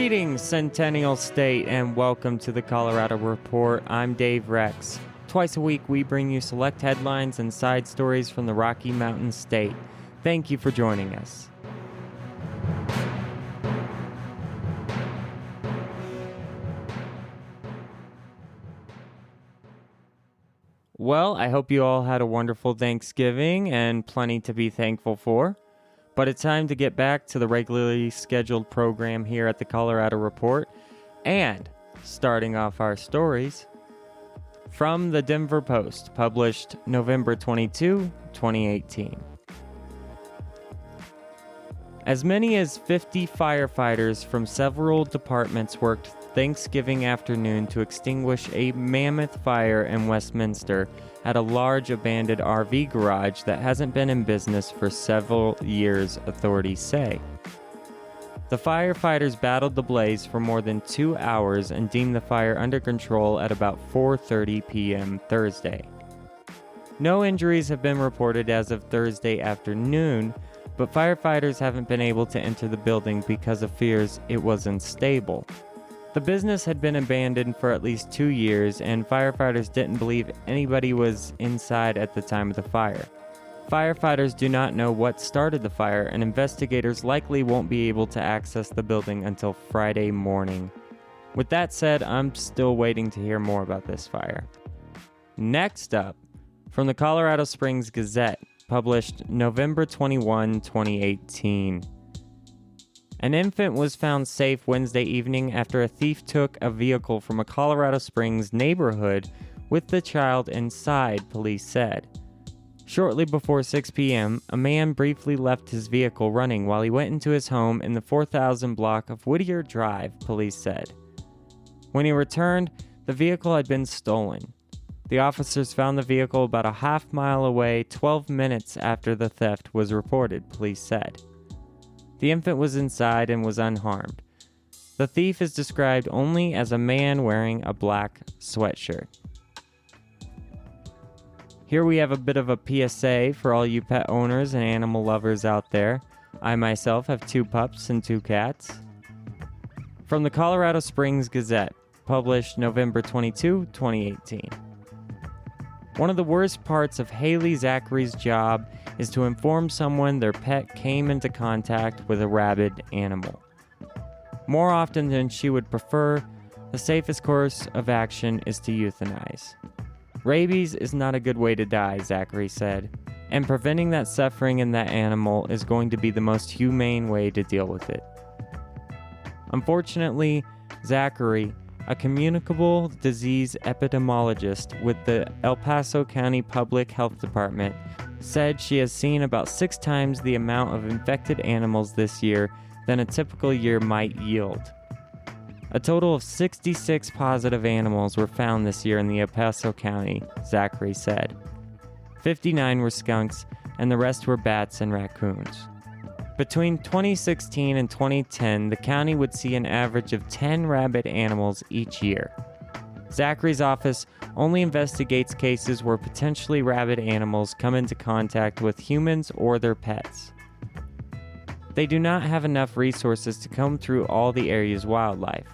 Greetings, Centennial State, and welcome to the Colorado Report. I'm Dave Rex. Twice a week, we bring you select headlines and side stories from the Rocky Mountain State. Thank you for joining us. Well, I hope you all had a wonderful Thanksgiving and plenty to be thankful for. But it's time to get back to the regularly scheduled program here at the Colorado Report. And starting off our stories from the Denver Post, published November 22, 2018. As many as 50 firefighters from several departments worked Thanksgiving afternoon to extinguish a mammoth fire in Westminster at a large abandoned RV garage that hasn't been in business for several years, authorities say. The firefighters battled the blaze for more than 2 hours and deemed the fire under control at about 4:30 p.m. Thursday. No injuries have been reported as of Thursday afternoon, but firefighters haven't been able to enter the building because of fears it was unstable. The business had been abandoned for at least 2 years, and firefighters didn't believe anybody was inside at the time of the fire. Firefighters do not know what started the fire, and investigators likely won't be able to access the building until Friday morning. With that said, I'm still waiting to hear more about this fire. Next up, from the Colorado Springs Gazette, published November 21, 2018. An infant was found safe Wednesday evening after a thief took a vehicle from a Colorado Springs neighborhood with the child inside, police said. Shortly before 6 p.m., a man briefly left his vehicle running while he went into his home in the 4000 block of Whittier Drive, police said. When he returned, the vehicle had been stolen. The officers found the vehicle about a half mile away 12 minutes after the theft was reported, police said. The infant was inside and was unharmed. The thief is described only as a man wearing a black sweatshirt. Here we have a bit of a PSA for all you pet owners and animal lovers out there. I myself have 2 pups and 2 cats. From the Colorado Springs Gazette, published November 22, 2018. One of the worst parts of Haley Zachary's job is to inform someone their pet came into contact with a rabid animal. More often than she would prefer, the safest course of action is to euthanize. Rabies is not a good way to die, Zachary said, and preventing that suffering in that animal is going to be the most humane way to deal with it. Unfortunately, Zachary, a communicable disease epidemiologist with the El Paso County Public Health Department, said she has seen about 6 times the amount of infected animals this year than a typical year might yield. A total of 66 positive animals were found this year in the El Paso County, Zachary said. 59 were skunks, and the rest were bats and raccoons. Between 2016 and 2010, the county would see an average of 10 rabid animals each year. Zachary's office only investigates cases where potentially rabid animals come into contact with humans or their pets. They do not have enough resources to comb through all the area's wildlife.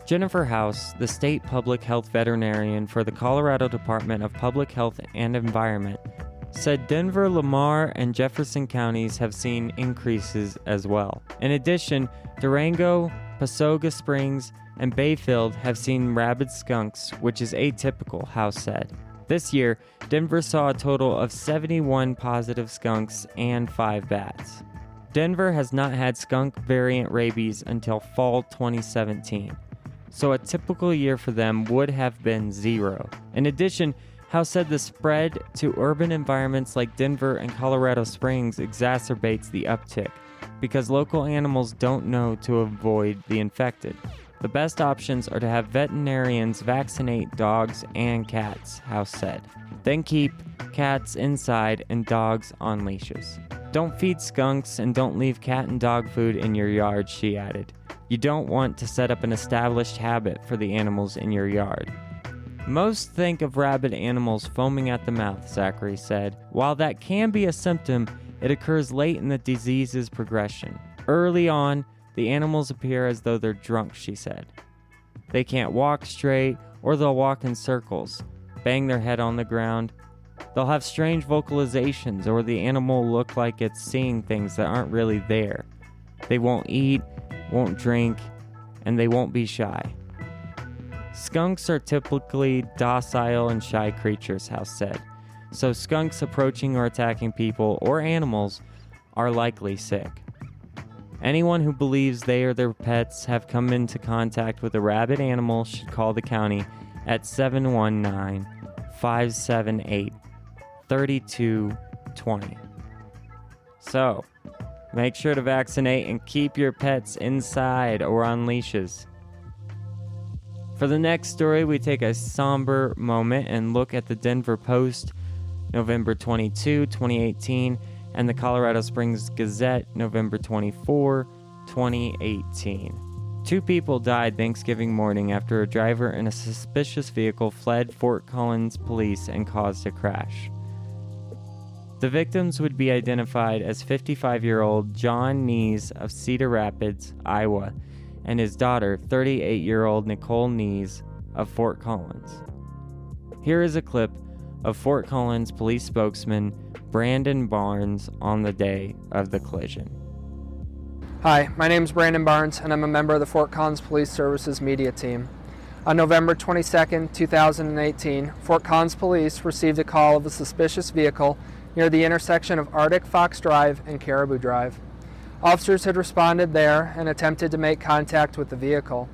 Jennifer House, the state public health veterinarian for the Colorado Department of Public Health and Environment, said Denver, Lamar, and Jefferson counties have seen increases as well. In addition, Durango, Pasoga Springs, and Bayfield have seen rabid skunks, which is atypical, House said. This year, Denver saw a total of 71 positive skunks and 5 bats. Denver has not had skunk variant rabies until fall 2017, so a typical year for them would have been 0. In addition, House said the spread to urban environments like Denver and Colorado Springs exacerbates the uptick because local animals don't know to avoid the infected. The best options are to have veterinarians vaccinate dogs and cats, House said. Then keep cats inside and dogs on leashes. Don't feed skunks and don't leave cat and dog food in your yard, she added. You don't want to set up an established habit for the animals in your yard. Most think of rabid animals foaming at the mouth, Zachary said. While that can be a symptom, it occurs late in the disease's progression. Early on, the animals appear as though they're drunk, she said. They can't walk straight, or they'll walk in circles, bang their head on the ground. They'll have strange vocalizations, or the animal will look like it's seeing things that aren't really there. They won't eat, won't drink, and they won't be shy. Skunks are typically docile and shy creatures, House said, so skunks approaching or attacking people or animals are likely sick. Anyone who believes they or their pets have come into contact with a rabid animal should call the county at 719-578-3220. So, make sure to vaccinate and keep your pets inside or on leashes. For the next story, we take a somber moment and look at the Denver Post, November 22, 2018, and the Colorado Springs Gazette, November 24, 2018. 2 people died Thanksgiving morning after a driver in a suspicious vehicle fled Fort Collins police and caused a crash. The victims would be identified as 55-year-old John Nees of Cedar Rapids, Iowa, and his daughter, 38-year-old Nicole Nees of Fort Collins. Here is a clip of Fort Collins police spokesman Brandon Barnes on the day of the collision. Hi, my name is Brandon Barnes, and I'm a member of the Fort Collins Police Services media team. On November 22, 2018, Fort Collins Police received a call of a suspicious vehicle near the intersection of Arctic Fox Drive and Caribou Drive. Officers had responded there and attempted to make contact with the vehicle.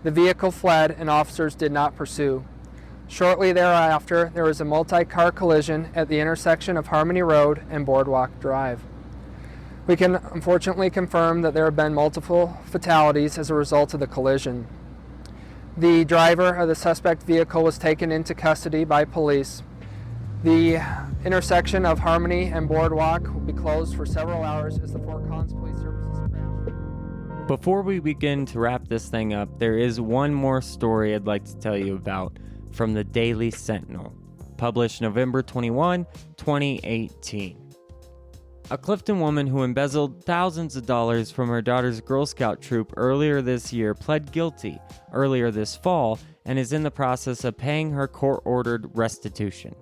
The vehicle fled and officers did not pursue. Shortly thereafter, there was a multi-car collision at the intersection of Harmony Road and Boardwalk Drive. We can unfortunately confirm that there have been multiple fatalities as a result of the collision. The driver of the suspect vehicle was taken into custody by police. The intersection of Harmony and Boardwalk will be closed for several hours as the Fort Collins Police Services crash. Before we begin to wrap this thing up, there is one more story I'd like to tell you about from the Daily Sentinel, published November 21, 2018. A Clifton woman who embezzled thousands of dollars from her daughter's Girl Scout troop earlier this year pled guilty earlier this fall and is in the process of paying her court-ordered restitution.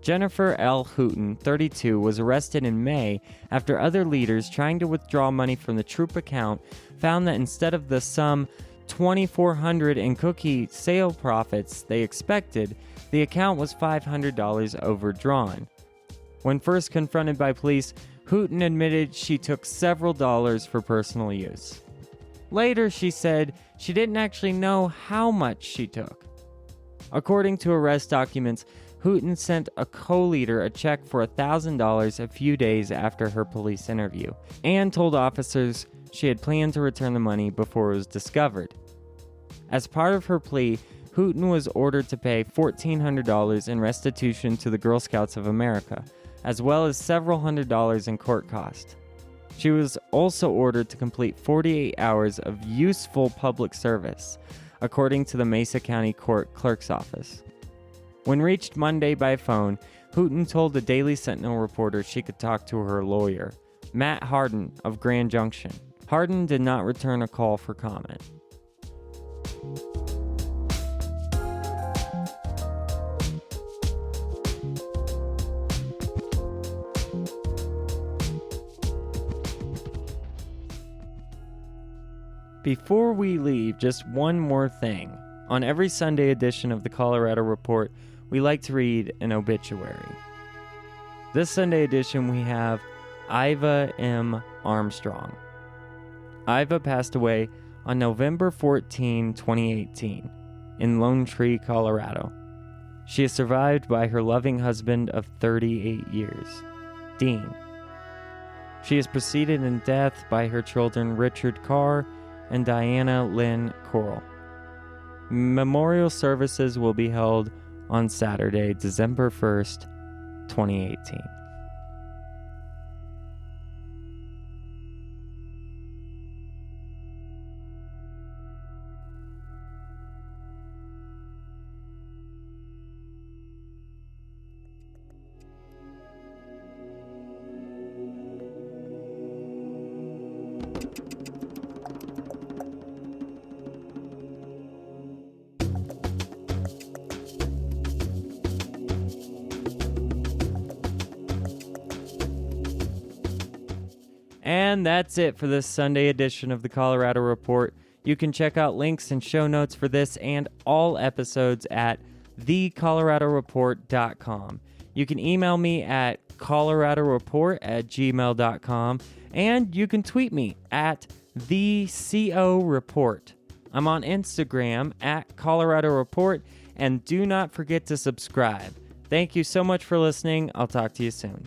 Jennifer L. Hooten, 32, was arrested in May after other leaders trying to withdraw money from the troop account found that instead of the sum $2,400 in cookie sale profits they expected, the account was $500 overdrawn. When first confronted by police, Hooten admitted she took several dollars for personal use. Later, she said she didn't actually know how much she took. According to arrest documents, Hooten sent a co-leader a check for $1,000 a few days after her police interview, and told officers she had planned to return the money before it was discovered. As part of her plea, Hooten was ordered to pay $1,400 in restitution to the Girl Scouts of America, as well as several $100s in court costs. She was also ordered to complete 48 hours of useful public service, according to the Mesa County Court Clerk's Office. When reached Monday by phone, Hooten told the Daily Sentinel reporter she could talk to her lawyer, Matt Harden of Grand Junction. Harden did not return a call for comment. Before we leave, just one more thing. On every Sunday edition of the Colorado Report, we like to read an obituary. This Sunday edition, we have Iva M. Armstrong. Iva passed away on November 14, 2018, in Lone Tree, Colorado. She is survived by her loving husband of 38 years, Dean. She is preceded in death by her children Richard Carr and Diana Lynn Coral. Memorial services will be held on Saturday, December 1st, 2018. And that's it for this Sunday edition of the Colorado Report. You can check out links and show notes for this and all episodes at thecoloradoreport.com. You can email me at coloradoreport@gmail.com, and you can tweet me at thecoreport. I'm on Instagram at Colorado Report, and do not forget to subscribe. Thank you so much for listening. I'll talk to you soon.